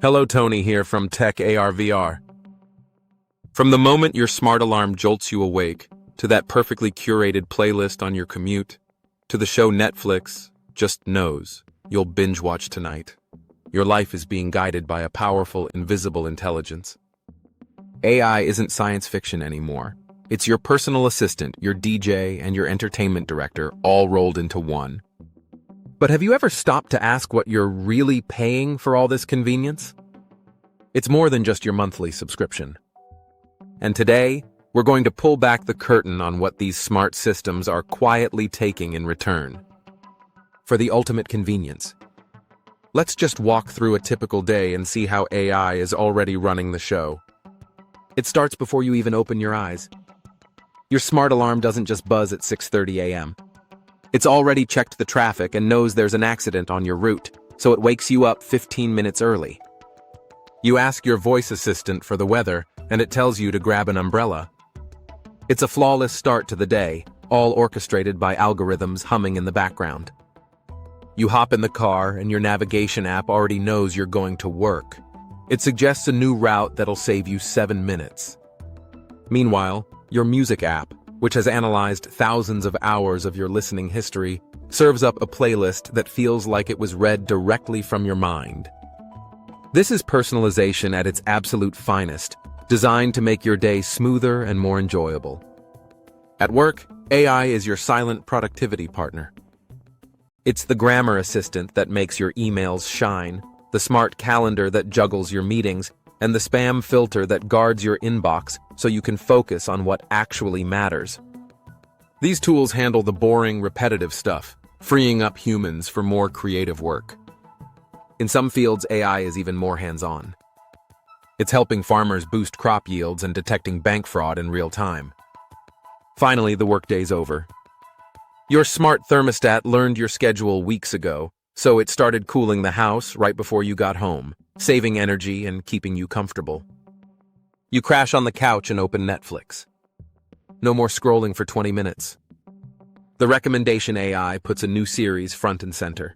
Hello, Tony here from Tec-ARVR. From the moment your smart alarm jolts you awake, to that perfectly curated playlist on your commute, to the show Netflix just knows you'll binge watch tonight, your life is being guided by a powerful, invisible intelligence. AI isn't science fiction anymore. It's your personal assistant, your DJ, and your entertainment director all rolled into one. But have you ever stopped to ask what you're really paying for all this convenience? It's more than just your monthly subscription. And today, we're going to pull back the curtain on what these smart systems are quietly taking in return. For the ultimate convenience. Let's just walk through a typical day and see how AI is already running the show. It starts before you even open your eyes. Your smart alarm doesn't just buzz at 6:30 a.m. It's already checked the traffic and knows there's an accident on your route, so it wakes you up 15 minutes early. You ask your voice assistant for the weather, and it tells you to grab an umbrella. It's a flawless start to the day, all orchestrated by algorithms humming in the background. You hop in the car, and your navigation app already knows you're going to work. It suggests a new route that'll save you 7 minutes. Meanwhile, your music app, which has analyzed thousands of hours of your listening history, serves up a playlist that feels like it was read directly from your mind. This is personalization at its absolute finest, designed to make your day smoother and more enjoyable. At work, AI is your silent productivity partner. It's the grammar assistant that makes your emails shine, the smart calendar that juggles your meetings, and the spam filter that guards your inbox so you can focus on what actually matters. These tools handle the boring, repetitive stuff, freeing up humans for more creative work. In some fields, AI is even more hands-on. It's helping farmers boost crop yields and detecting bank fraud in real time. Finally, the workday's over. Your smart thermostat learned your schedule weeks ago, so it started cooling the house right before you got home, saving energy and keeping you comfortable. You crash on the couch and open Netflix. No more scrolling for 20 minutes. The recommendation AI puts a new series front and center.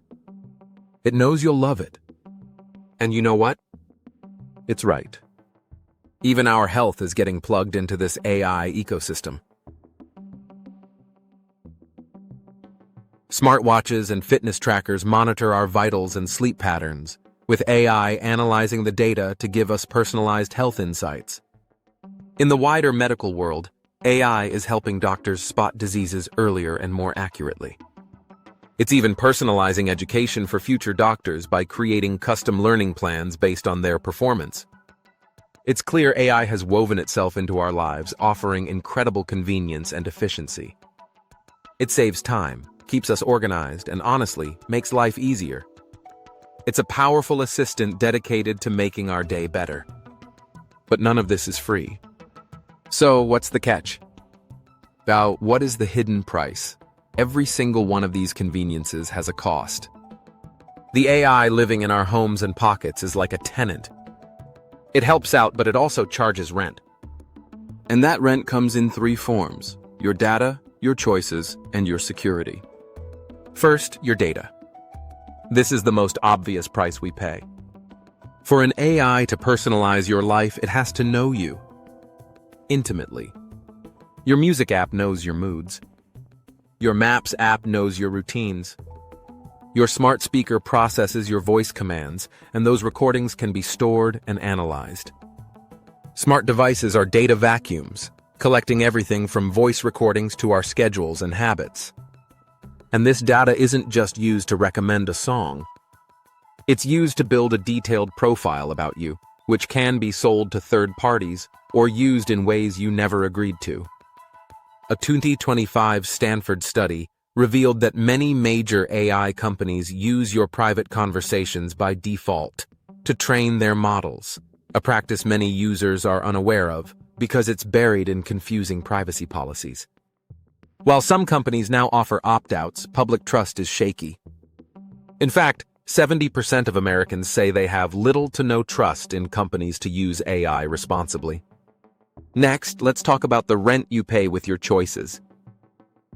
It knows you'll love it. And you know what? It's right. Even our health is getting plugged into this AI ecosystem. Smartwatches and fitness trackers monitor our vitals and sleep patterns, with AI analyzing the data to give us personalized health insights. In the wider medical world, AI is helping doctors spot diseases earlier and more accurately. It's even personalizing education for future doctors by creating custom learning plans based on their performance. It's clear AI has woven itself into our lives, offering incredible convenience and efficiency. It saves time, keeps us organized, and honestly, makes life easier. It's a powerful assistant dedicated to making our day better. But none of this is free. So, what's the catch? Now, what is the hidden price? Every single one of these conveniences has a cost. The AI living in our homes and pockets is like a tenant. It helps out, but it also charges rent. And that rent comes in 3 forms: your data, your choices, and your security. First, your data. This is the most obvious price we pay. For an AI to personalize your life, it has to know you intimately. Your music app knows your moods. Your Maps app knows your routines. Your smart speaker processes your voice commands, and those recordings can be stored and analyzed. Smart devices are data vacuums, collecting everything from voice recordings to our schedules and habits. And this data isn't just used to recommend a song. It's used to build a detailed profile about you, which can be sold to third parties or used in ways you never agreed to. A 2025 Stanford study revealed that many major AI companies use your private conversations by default to train their models, a practice many users are unaware of because it's buried in confusing privacy policies. While some companies now offer opt-outs, public trust is shaky. In fact, 70% of Americans say they have little to no trust in companies to use AI responsibly. Next, let's talk about the rent you pay with your choices.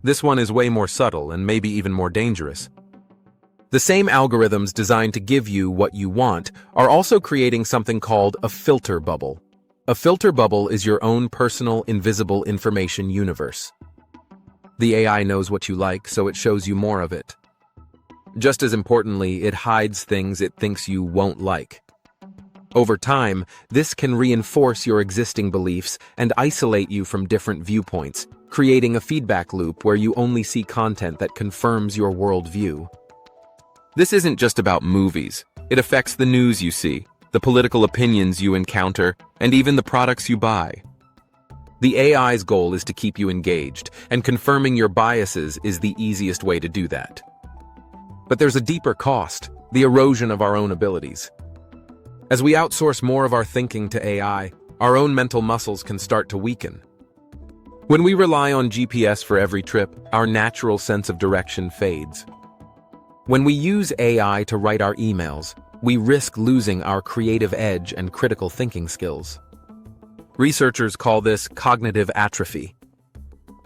This one is way more subtle and maybe even more dangerous. The same algorithms designed to give you what you want are also creating something called a filter bubble. A filter bubble is your own personal, invisible information universe. The AI knows what you like, so it shows you more of it. Just as importantly, it hides things it thinks you won't like. Over time, this can reinforce your existing beliefs and isolate you from different viewpoints, creating a feedback loop where you only see content that confirms your worldview. This isn't just about movies. It affects the news you see, the political opinions you encounter, and even the products you buy. The AI's goal is to keep you engaged, and confirming your biases is the easiest way to do that. But there's a deeper cost, the erosion of our own abilities. As we outsource more of our thinking to AI, our own mental muscles can start to weaken. When we rely on GPS for every trip, our natural sense of direction fades. When we use AI to write our emails, we risk losing our creative edge and critical thinking skills. Researchers call this cognitive atrophy.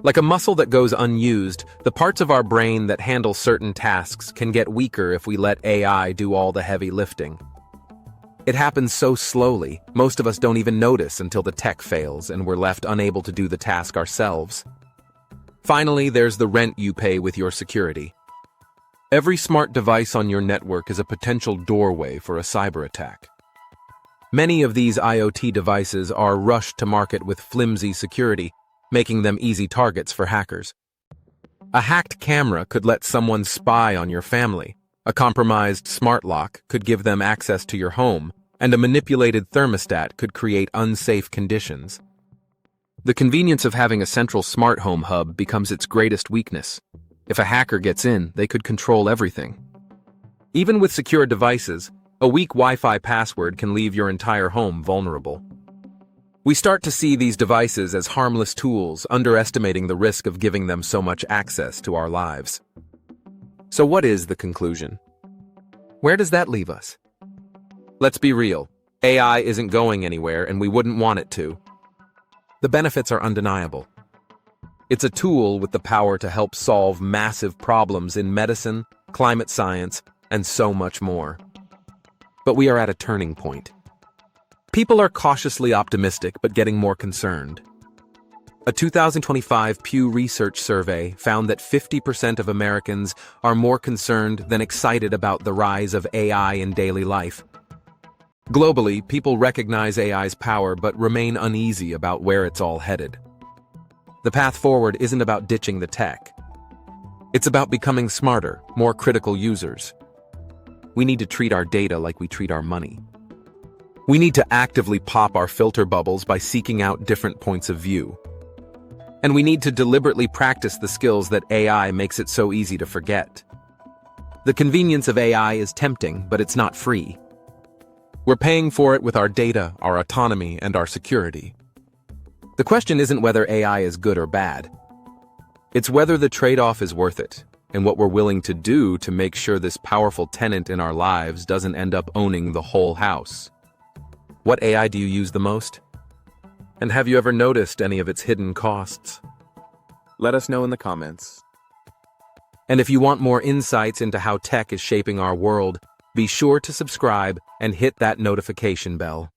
Like a muscle that goes unused, the parts of our brain that handle certain tasks can get weaker if we let AI do all the heavy lifting. It happens so slowly, most of us don't even notice until the tech fails and we're left unable to do the task ourselves. Finally, there's the rent you pay with your security. Every smart device on your network is a potential doorway for a cyber attack. Many of these IoT devices are rushed to market with flimsy security, making them easy targets for hackers. A hacked camera could let someone spy on your family, a compromised smart lock could give them access to your home, and a manipulated thermostat could create unsafe conditions. The convenience of having a central smart home hub becomes its greatest weakness. If a hacker gets in, they could control everything. Even with secure devices, a weak Wi-Fi password can leave your entire home vulnerable. We start to see these devices as harmless tools, underestimating the risk of giving them so much access to our lives. So what is the conclusion? Where does that leave us? Let's be real. AI isn't going anywhere, and we wouldn't want it to. The benefits are undeniable. It's a tool with the power to help solve massive problems in medicine, climate science, and so much more. But we are at a turning point. People are cautiously optimistic but getting more concerned. A 2025 Pew Research survey found that 50% of Americans are more concerned than excited about the rise of AI in daily life. Globally, people recognize AI's power but remain uneasy about where it's all headed. The path forward isn't about ditching the tech. It's about becoming smarter, more critical users. We need to treat our data like we treat our money. We need to actively pop our filter bubbles by seeking out different points of view. And we need to deliberately practice the skills that AI makes it so easy to forget. The convenience of AI is tempting, but it's not free. We're paying for it with our data, our autonomy, and our security. The question isn't whether AI is good or bad. It's whether the trade-off is worth it, and what we're willing to do to make sure this powerful tenant in our lives doesn't end up owning the whole house. What AI do you use the most? And have you ever noticed any of its hidden costs? Let us know in the comments. And if you want more insights into how tech is shaping our world, be sure to subscribe and hit that notification bell.